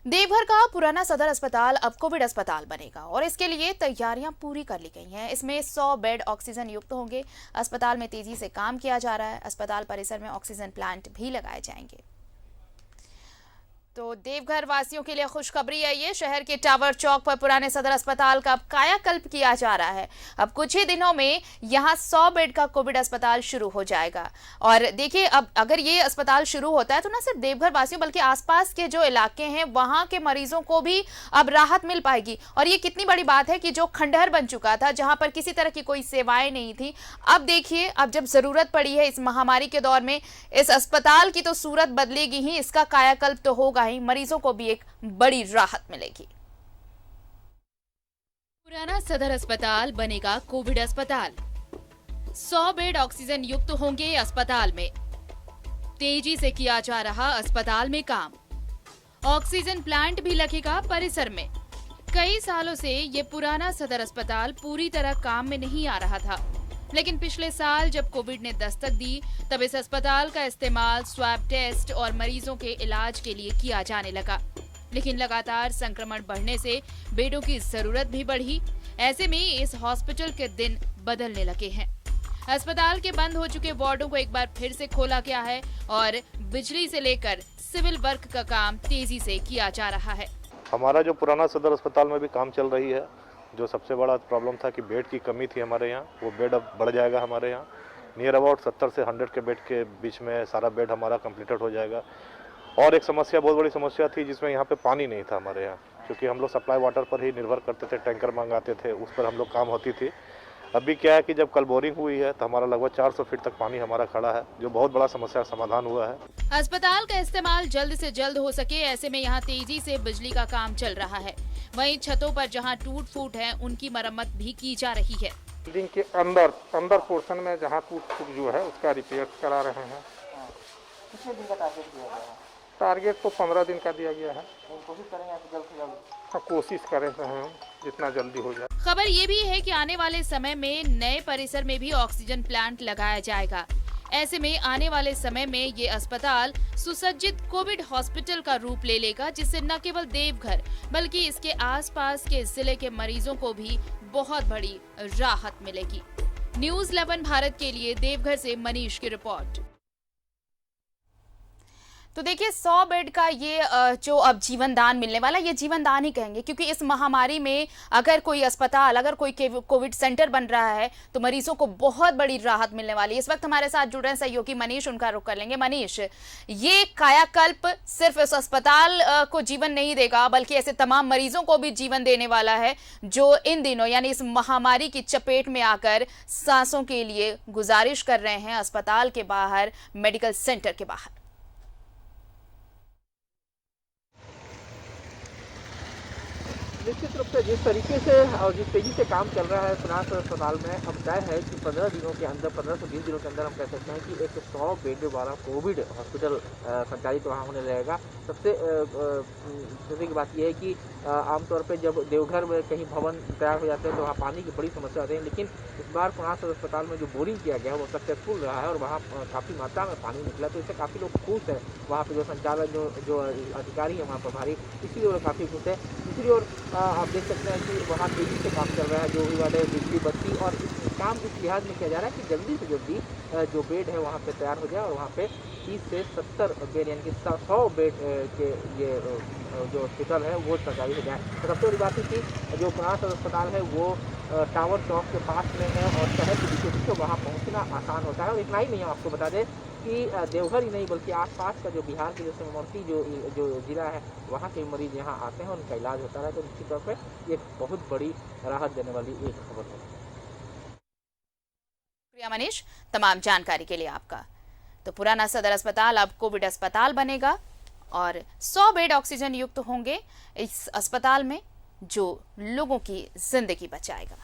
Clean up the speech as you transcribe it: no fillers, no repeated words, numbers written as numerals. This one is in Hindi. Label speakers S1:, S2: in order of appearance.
S1: देवघर का पुराना सदर अस्पताल अब कोविड अस्पताल बनेगा और इसके लिए तैयारियां पूरी कर ली गई हैं। इसमें 100 बेड ऑक्सीजन युक्त होंगे। अस्पताल में तेजी से काम किया जा रहा है। अस्पताल परिसर में ऑक्सीजन प्लांट भी लगाए जाएंगे। तो देवघर वासियों के लिए खुशखबरी है ये। शहर के टावर चौक पर पुराने सदर अस्पताल का अब कायाकल्प किया जा रहा है। अब कुछ ही दिनों में यहां 100 बेड का कोविड अस्पताल शुरू हो जाएगा। और देखिए, अब अगर ये अस्पताल शुरू होता है तो ना सिर्फ देवघर वासियों बल्कि आसपास के जो इलाके हैं वहां के मरीजों को भी अब राहत मिल पाएगी। और ये कितनी बड़ी बात है कि जो खंडहर बन चुका था, जहां पर किसी तरह की कोई सेवाएं नहीं थी, अब देखिए, अब जब जरूरत पड़ी है इस महामारी के दौर में, इस अस्पताल की तो सूरत बदलेगी ही, इसका कायाकल्प तो होगा ही, मरीजों को भी एक बड़ी राहत मिलेगी। पुराना सदर अस्पताल बनेगा कोविड अस्पताल। 100 बेड ऑक्सीजन युक्त होंगे अस्पताल में। तेजी से किया जा रहा अस्पताल में काम। ऑक्सीजन प्लांट भी लगेगा परिसर में। कई सालों से ये पुराना सदर अस्पताल पूरी तरह काम में नहीं आ रहा था, लेकिन पिछले साल जब कोविड ने दस्तक दी तब इस अस्पताल का इस्तेमाल स्वैब टेस्ट और मरीजों के इलाज के लिए किया जाने लगा। लेकिन लगातार संक्रमण बढ़ने से बेडों की जरूरत भी बढ़ी। ऐसे में इस हॉस्पिटल के दिन बदलने लगे हैं। अस्पताल के बंद हो चुके वार्डों को एक बार फिर से खोला गया है और बिजली से लेकर सिविल वर्क का काम तेजी से किया जा रहा है।
S2: हमारा जो पुराना सदर अस्पताल में भी काम चल रही है। जो सबसे बड़ा प्रॉब्लम था कि बेड की कमी थी हमारे यहाँ, वो बेड अब बढ़ जाएगा। हमारे यहाँ नियर अबाउट 70 से 100 के बेड के बीच में सारा बेड हमारा कंप्लीटेड हो जाएगा। और एक समस्या, बहुत बड़ी समस्या थी, जिसमें यहाँ पे पानी नहीं था हमारे यहाँ, क्योंकि हम लोग सप्लाई वाटर पर ही निर्भर करते थे, टैंकर मंगाते थे, उस पर हम लोग काम होती थी। अभी क्या है कि जब कल बोरिंग हुई है तो हमारा लगभग 400 फीट तक पानी हमारा खड़ा है, जो बहुत बड़ा समस्या का समाधान हुआ है।
S1: अस्पताल का इस्तेमाल जल्द से जल्द हो सके, ऐसे में यहाँ तेजी से बिजली का काम चल रहा है। वहीं छतों पर जहाँ टूट फूट है उनकी मरम्मत भी की जा रही है।
S3: बिल्डिंग के अंदर पोर्शन में जहाँ टूट फूट जो है उसका रिपेयर करा रहे हैं।
S4: कितने दिन का टारगेट दिया गया है?
S3: टारगेट तो 15 दिन का दिया गया है।
S4: कोशिश करेंगे आप जल्द से जल्द।
S3: हाँ, कोशिश कर रहे हैं हम जितना जल्दी हो जाए।
S1: खबर ये भी है कि आने वाले समय में नए परिसर में भी ऑक्सीजन प्लांट लगाया जाएगा। ऐसे में आने वाले समय में ये अस्पताल सुसज्जित कोविड हॉस्पिटल का रूप ले लेगा, जिससे न केवल देवघर बल्कि इसके आसपास के जिले के मरीजों को भी बहुत बड़ी राहत मिलेगी। न्यूज़ 11 भारत के लिए देवघर से मनीष की रिपोर्ट। तो देखिए, 100 बेड का ये जो अब जीवन दान मिलने वाला, ये जीवन दान ही कहेंगे, क्योंकि इस महामारी में अगर कोई अस्पताल, अगर कोई कोविड सेंटर बन रहा है तो मरीजों को बहुत बड़ी राहत मिलने वाली है। इस वक्त हमारे साथ जुड़ रहे हैं सहयोगी मनीष, उनका रुख कर लेंगे। मनीष, ये कायाकल्प सिर्फ इस अस्पताल को जीवन नहीं देगा बल्कि ऐसे तमाम मरीजों को भी जीवन देने वाला है जो इन दिनों यानी इस महामारी की चपेट में आकर सांसों के लिए गुजारिश कर रहे हैं अस्पताल के बाहर, मेडिकल सेंटर के बाहर।
S4: निश्चित रूप से जिस तरीके से और जिस तेजी से काम चल रहा है पुराना अस्पताल में, अब तय है कि 15 दिनों के अंदर, 15 से 20 दिनों के अंदर हम कह सकते हैं कि एक 100 बेड वाला कोविड हॉस्पिटल संचालित वहाँ होने लगेगा। सबसे दूसरी की बात यह है कि आमतौर पे जब देवघर में कहीं भवन तैयार हो जाते हैं तो वहाँ पानी की बड़ी समस्या होती है, लेकिन इस बार पुराना अस्पताल में जो बोरिंग किया गया है वो सक्सेसफुल रहा है और वहाँ काफ़ी मात्रा में पानी निकला, तो इससे काफ़ी लोग खुश हैं। वहाँ पे जो संचालक जो अधिकारी है वहाँ प्रभारी, इसी ओर काफ़ी खुश है। दूसरी ओर आप देख सकते हैं कि वहाँ तेजी से काम चल रहा है, जो भी वाले बिजली बत्ती, और काम इस लिहाज में किया जा रहा है कि जल्दी से जल्दी जो बेड है वहाँ पे तैयार हो जाए और वहाँ पे 30 से 70 बेड यानी कि 100 बेड के ये जो हॉस्पिटल है वो सरकारी हो जाए। तो सबसे बड़ी बात है कि जो पुराना अस्पताल है वो टावर चौक के पास में है और शहर के बीचों बीच वहाँ पहुँचना आसान होता है। और इतना ही नहीं, हम आपको बता दें कि देवघर ही नहीं बल्कि आसपास का जो बिहार के जैसे सीमावर्ती जो जिला है वहाँ के मरीज यहाँ आते हैं और उनका इलाज होता है। तो निश्चित तौर पर एक बहुत बड़ी राहत देने वाली एक खबर है।
S1: शुक्रिया मनीष, तमाम जानकारी के लिए आपका। तो पुराना सदर अस्पताल अब कोविड अस्पताल बनेगा और 100 बेड ऑक्सीजन युक्त होंगे इस अस्पताल में, जो लोगों की जिंदगी बचाएगा।